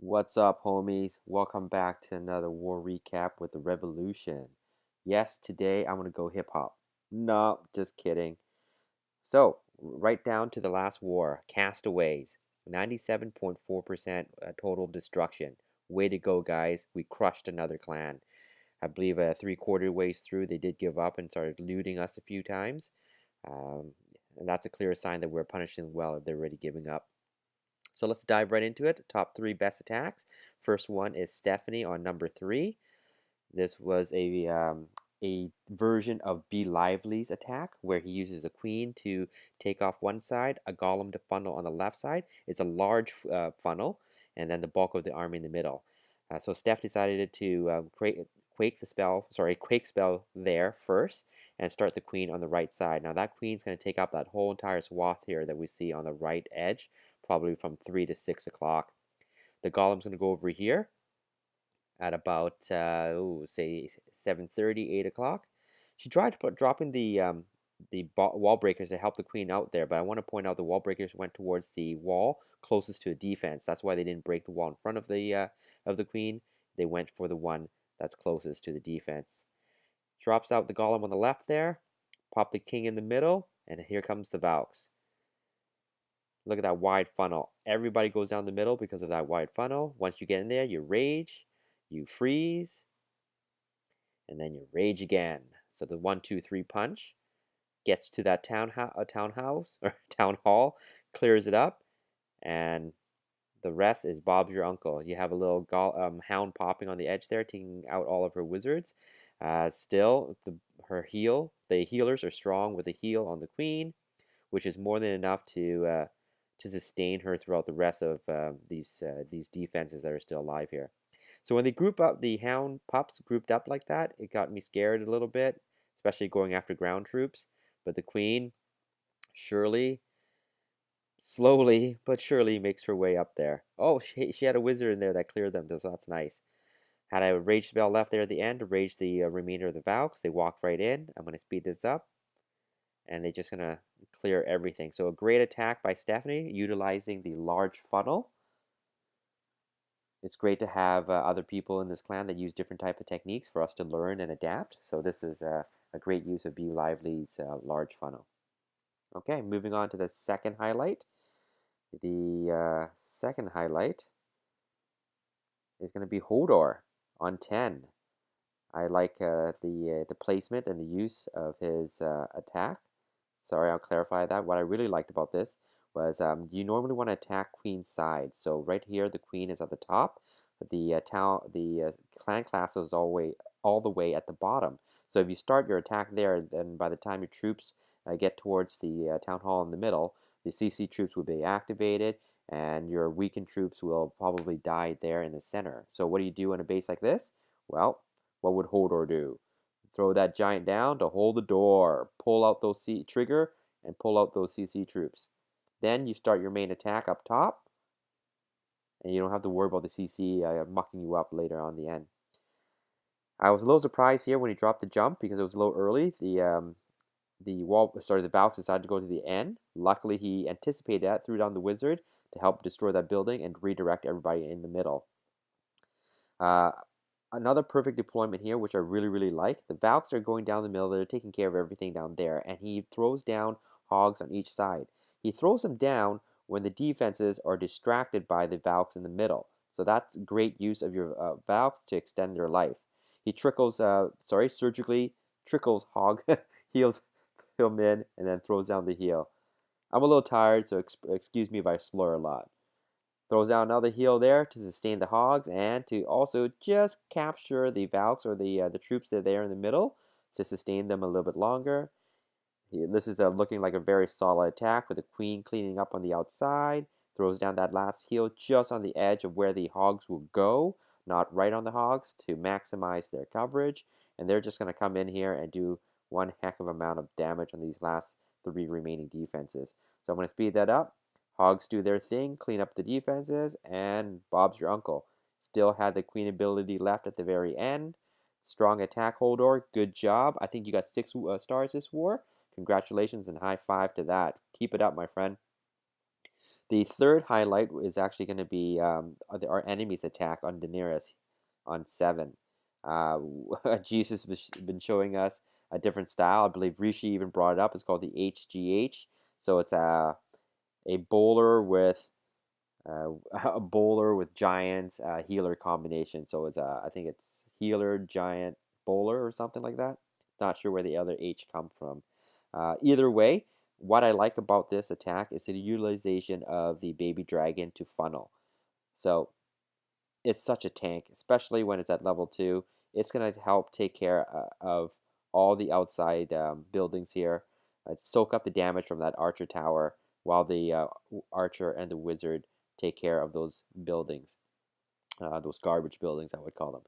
What's up, homies? Welcome back to another war recap with the Revolution. Yes, today I'm gonna go hip hop. No, just kidding. So, right down to the last war, Castaways, 97.4% total destruction. Way to go, guys. We crushed another clan. I believe 3/4 ways through, they did give up and started looting us a few times. Um, and that's a clear sign that we're punishing well if they're already giving up. So let's dive right into it. Top three best attacks. First one is Stephanie on number three. This was a version of Be Lively's attack where he uses a queen to take off one side, a golem to funnel on the left side. It's a large funnel, and then the bulk of the army in the middle. So Steph decided to create quake spell there first and start the queen on the right side. Now that queen's going to take up that whole entire swath here that we see on the right edge, probably from 3 to 6 o'clock. The golem's going to go over here at about say 7:30, 8 o'clock. She tried to put dropping the wall breakers to help the queen out there, but I want to point out the wall breakers went towards the wall closest to a defense. That's why they didn't break the wall in front of the queen. They went for the one that's closest to the defense. Drops out the golem on the left there. Pop the king in the middle, and here comes the Valks. Look at that wide funnel. Everybody goes down the middle because of that wide funnel. Once you get in there, you rage, you freeze, and then you rage again. So the 1, 2, 3 punch gets to that townhouse or town hall, clears it up, and the rest is Bob's your uncle. You have a little hound popping on the edge there, taking out all of her wizards. Still, the healers are strong with a heal on the queen, which is more than enough to sustain her throughout the rest of these defenses that are still alive here. So when they group up, the hound pups grouped up like that, it got me scared a little bit, especially going after ground troops. But the queen surely, slowly but surely makes her way up there. Oh, she had a wizard in there that cleared them, so that's nice. Had a rage spell left there at the end to rage the remainder of the Valks. They walked right in. I'm going to speed this up. And they're just going to clear everything. So a great attack by Stephanie, utilizing the large funnel. It's great to have other people in this clan that use different type of techniques for us to learn and adapt. So this is a great use of Be Lively's large funnel. Okay, moving on to the second highlight. The second highlight is going to be Hodor on 10. I like the placement and the use of his attack. Sorry, I'll clarify that. What I really liked about this was you normally want to attack queen's side. So right here, the queen is at the top. The clan castle is all the way at the bottom. So if you start your attack there, then by the time your troops get towards the town hall in the middle, the CC troops will be activated, and your weakened troops will probably die there in the center. So what do you do in a base like this? Well, what would Hodor do? Throw that giant down to hold the door. Pull out those trigger and pull out those CC troops. Then you start your main attack up top, and you don't have to worry about the CC mucking you up later on the end. I was a little surprised here when he dropped the jump because it was a little early. The Valks decided to go to the end. Luckily, he anticipated that, threw down the wizard to help destroy that building and redirect everybody in the middle. Uh, Another perfect deployment here, which I really, really like. The Valks are going down the middle. They're taking care of everything down there. And he throws down hogs on each side. He throws them down when the defenses are distracted by the Valks in the middle. So that's great use of your Valks to extend their life. He surgically trickles hog, heals him in, and then throws down the heal. I'm a little tired, so excuse me if I slur a lot. Throws out another heal there to sustain the hogs and to also just capture the Valks or the troops that are there in the middle to sustain them a little bit longer. This is looking like a very solid attack with the queen cleaning up on the outside. Throws down that last heal just on the edge of where the hogs will go, not right on the hogs, to maximize their coverage. And they're just going to come in here and do one heck of amount of damage on these last three remaining defenses. So I'm going to speed that up. Hogs do their thing, clean up the defenses, and Bob's your uncle. Still had the queen ability left at the very end. Strong attack, Hodor. Good job. I think you got 6 stars this war. Congratulations and high five to that. Keep it up, my friend. The third highlight is actually going to be our enemy's attack on Daenerys on 7. Jesus has been showing us a different style. I believe Rishi even brought it up. It's called the HGH. So it's a bowler with a bowler with giants healer combination. So it's I think it's healer giant bowler or something like that. Not sure where the other H come from. Either way, what I like about this attack is the utilization of the baby dragon to funnel. So it's such a tank, especially when it's at level 2. It's going to help take care of all the outside buildings here. Soak up the damage from that archer tower while the archer and the wizard take care of those buildings, those garbage buildings, I would call them.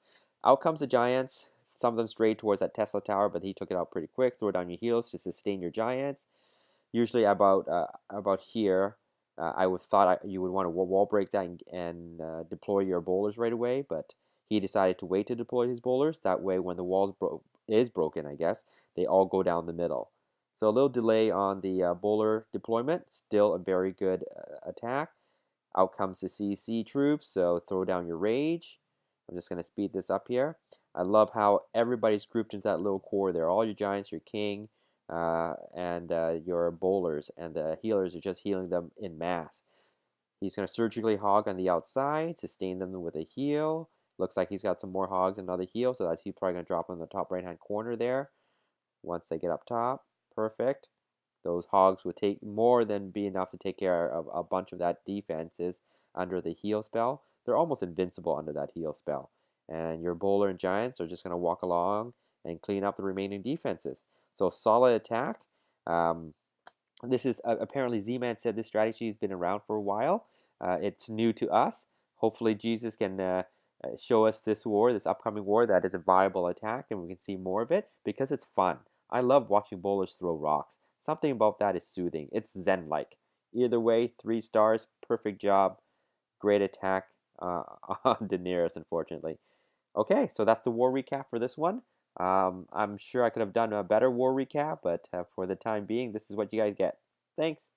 Out comes the giants. Some of them strayed towards that Tesla tower, but he took it out pretty quick. Throw down your heals to sustain your giants. Usually about here, I would thought you would want to wall break that and deploy your bowlers right away, but he decided to wait to deploy his bowlers. That way, when the wall is broken, I guess, they all go down the middle. So a little delay on the bowler deployment. Still a very good attack. Out comes the CC troops, so throw down your rage. I'm just going to speed this up here. I love how everybody's grouped into that little core there. All your giants, your king, and your bowlers, and the healers are just healing them in mass. He's going to surgically hog on the outside, sustain them with a heal. Looks like he's got some more hogs and another heal, so that's he's probably going to drop on the top right-hand corner there once they get up top. Perfect. Those hogs would take more than be enough to take care of a bunch of that defenses under the heal spell. They're almost invincible under that heal spell. And your bowler and giants are just going to walk along and clean up the remaining defenses. So solid attack. This is apparently Z-Man said this strategy has been around for a while. It's new to us. Hopefully Jesus can show us this war, this upcoming war, that is a viable attack, and we can see more of it because it's fun. I love watching bowlers throw rocks. Something about that is soothing. It's zen-like. Either way, 3 stars, perfect job, great attack on Daenerys, unfortunately. Okay, so that's the war recap for this one. I'm sure I could have done a better war recap, but for the time being, this is what you guys get. Thanks.